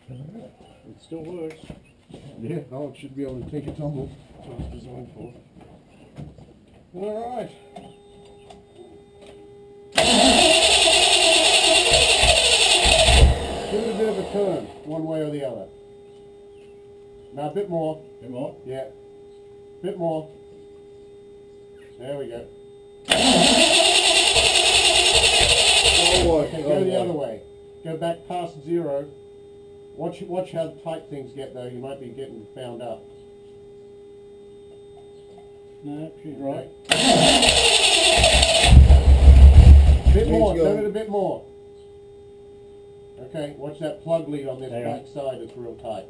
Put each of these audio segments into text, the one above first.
It still works. Yeah, oh, it should be able to take a tumble. That's what it's designed for. All right. Give it a bit of a turn, one way or the other. Now a bit more. Bit more? Yeah. Bit more. There we go. Okay, go the other way. Go back past 0. Watch how tight things get though. You might be getting bound up. No, she's right. Bit more. Turn it a bit more. Okay. Watch that plug lead on this back side. It's real tight.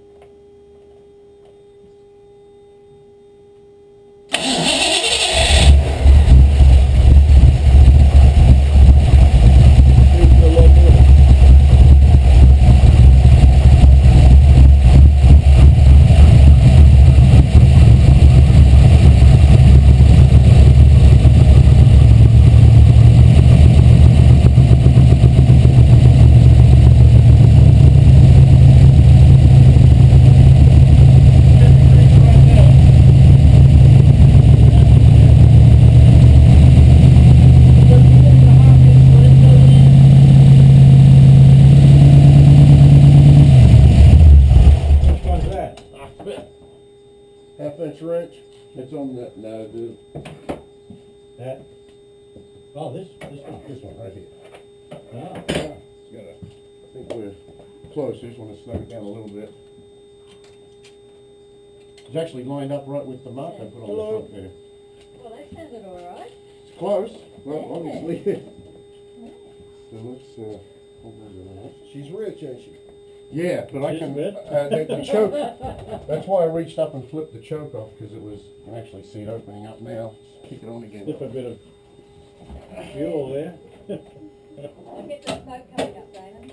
Half-inch wrench. It's on that. No, dude. That. Oh, this one. This one right here. Ah. Yeah. It's got a. I think we're close. I just want to snug it down a little bit. It's actually lined up right with the mark I put on the front there. Well, that sounds all right. It's close. Well, obviously. So let's hold on to that. She's rich, ain't she? Yeah, but I can, the choke, that's why I reached up and flipped the choke off, because it was, you can actually see it opening up now. Just kick it on again. Slip a bit of fuel there. I'll get the smoke coming up, Damon.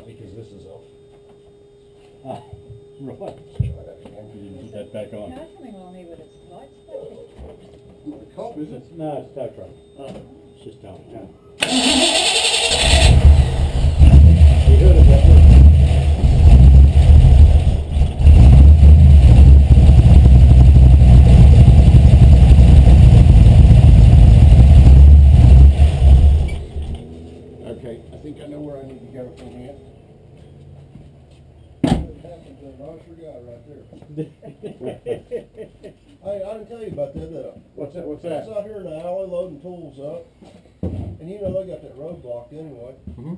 Because this is off. Ah, right. Let's try that again. You didn't put that back on. There's something wrong here with its lights flashing. The cop, is it? No, it's tow truck. It's just tow truck. You heard of that? Okay, I think I know where I need to go from here. Nice guy right there. Hey, I didn't tell you about that. What's that? What's I that? was out here in the alley loading tools up, and you know they got that road blocked anyway. Mm-hmm.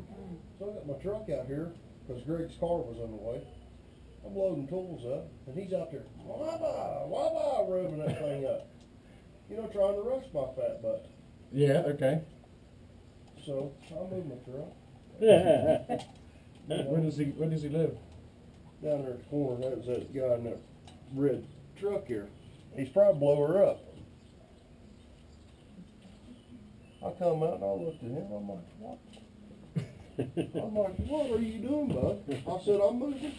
So I got my truck out here because Greg's car was on the way. I'm loading tools up, and he's out there, wah-bah, wah-bah, revving that thing up. You know, trying to rush my fat butt. Yeah, okay. So I moved my truck. Where does he live? Down there at the corner, that was that guy in that red truck here. He's probably blow her up. I come out and I looked at him, I'm like, what? I'm like, what are you doing, bud? I said, I'm moving.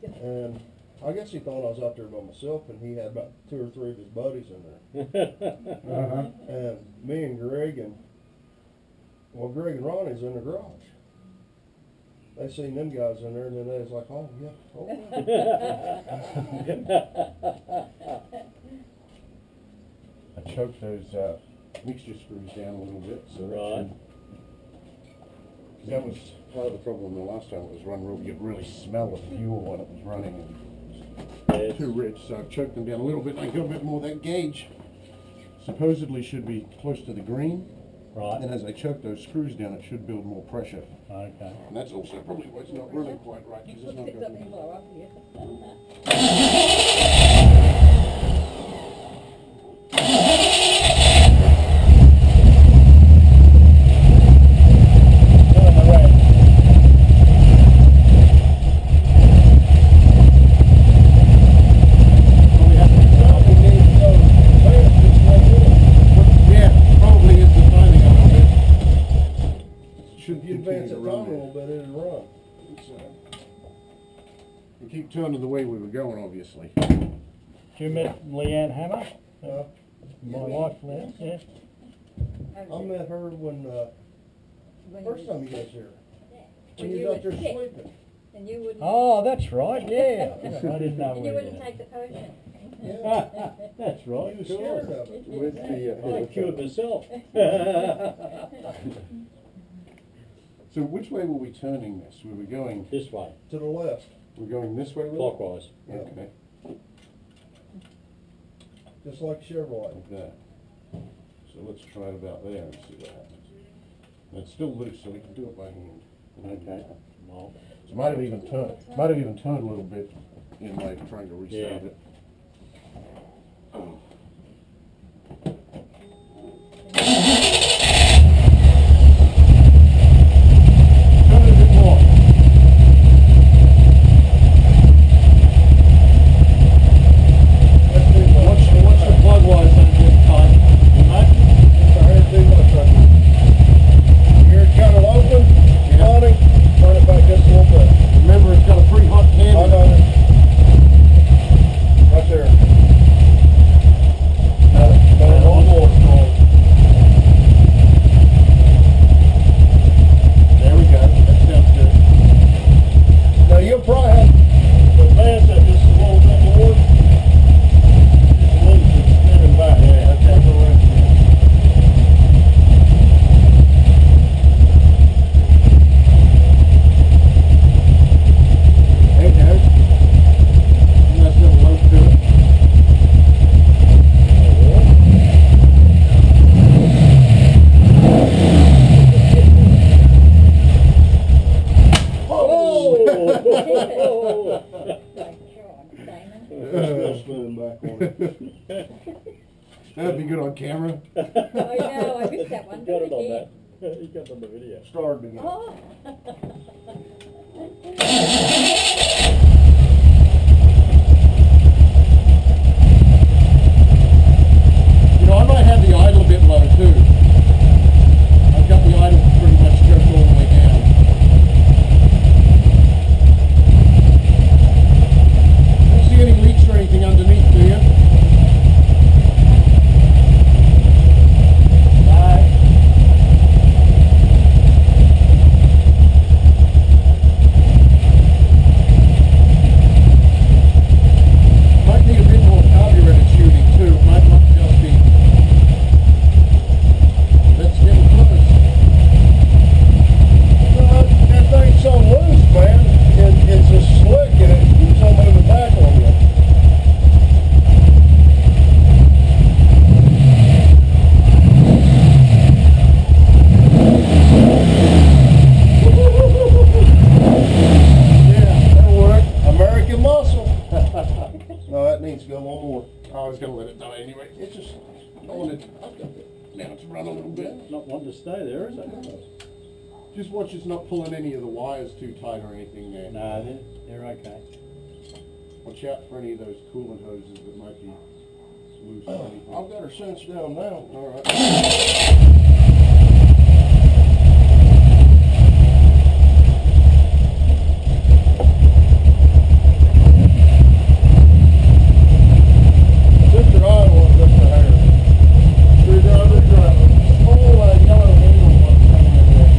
And I guess he thought I was out there by myself, and he had about 2 or 3 of his buddies in there. And me and Greg and Ronnie's in the garage. They seen them guys in there, and then they was like, oh, yeah, I choked those mixture screws down a little bit, so that was part of the problem the last time it was run real. You could really smell the fuel when it was running, and it was too rich. So I choked them down a little bit. And I got a bit more. That gauge supposedly should be close to the green. Right. And as I choke those screws down, it should build more pressure. Okay. And that's also probably why it's not running quite right, because it's not Pick going something lower up here. turning the way we were going, obviously. Did you meet Leanne Hammer? Uh, My wife, Leanne, yeah. I met her when, When first you- time you guys here. When When you you was out were there sick. sleeping. And you wouldn't. Oh, that's right, yeah. I didn't know And you where wouldn't take the potion. Yeah. That's right, You was of scared course. of it. With the, I cured myself. So which way were we turning this? We were going, This way, To the left. we're going this way, Will? clockwise. Yeah. Okay, Just like Chevrolet. like that. So let's try it about there and see what happens. And it's still loose, so we can do it by hand. Okay. Well, So might have even turned a little bit in like trying to restart Yeah. it. Turn it a bit more. That's too much. watch the plug wires don't get tight, you know? I heard too much right there. You're kind of open, running, turn it back just a little bit. Remember, it's got a pretty hot I candle. got it. Right there. One more. There we go. That sounds good. Now you'll probably have to advance it just a little bit more. Just a little bit spinning back. Yeah, that's the right. There you go. Nice little loaf to it. Oh! Like, sure, Damon. Still spinning back on it. That'd be good on camera. I know, I missed that one. Got it on Again. that. You got it on the video. Started again. Oh. You know, I might have the idle a bit low too. I've got the idle pretty much jerked all the way down. Don't see any leaks or anything underneath, do you? Might need a bit more carbureted tuning too. Might not just be. Let's get close. That thing's so loose, man. It's just slick and it keeps on moving back on you. Yeah, that'll work. American muscle. No, that needs to go one more. I was gonna let it die anyway. It's just I want it now to run a little bit. Not wanting to stay there, is it? Just watch it's not pulling any of the wires too tight or anything there. No, they're okay. Watch out for any of those coolant hoses that might be loose or anything. I've got her cinched down now. All right. Just your eye on just the hair. Screwdriver, driver. Small yellow needle one's coming in there.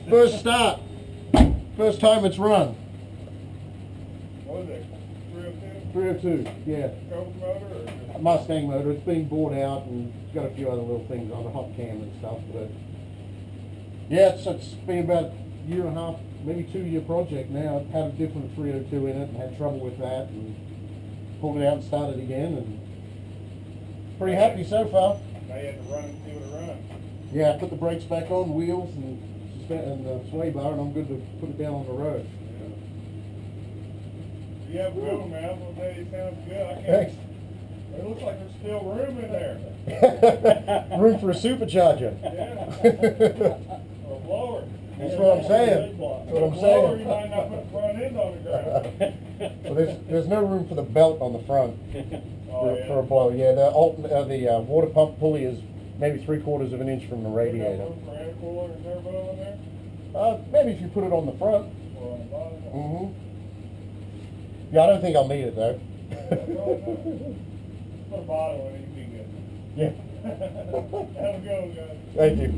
First start. First time it's run. What is it? 302? 302, yeah. Coke motor or just? A Mustang motor. It's been bought out and it's got a few other little things on the hot cam and stuff. But yeah, it's been about a year and a half, maybe 2-year project now. I've had a different 302 in it and had trouble with that and pulled it out and started again and pretty happy so far. Now you had to run and see what it runs. Yeah, I put the brakes back on, wheels and sway bar, and I'm good to put it down on the road. You have room, man. Well, Daddy sounds good. I can't. Thanks. It looks like there's still room in there. Room for a supercharger. Yeah. Or a blower. That's what I'm saying. That's what I'm saying. Blower, you might not put the front end on the ground. Well, there's no room for the belt on the front Oh, yeah. for a blow. Yeah, the water pump pulley is maybe 3/4 of an inch from the radiator. Room for intercooler and turbo in there? Maybe if you put it on the front. Or on the bottom? Mm-hmm. Yeah, I don't think I'll need it though. Put a bottle in it, you can be good. Yeah. Have a go, guys. Thank you.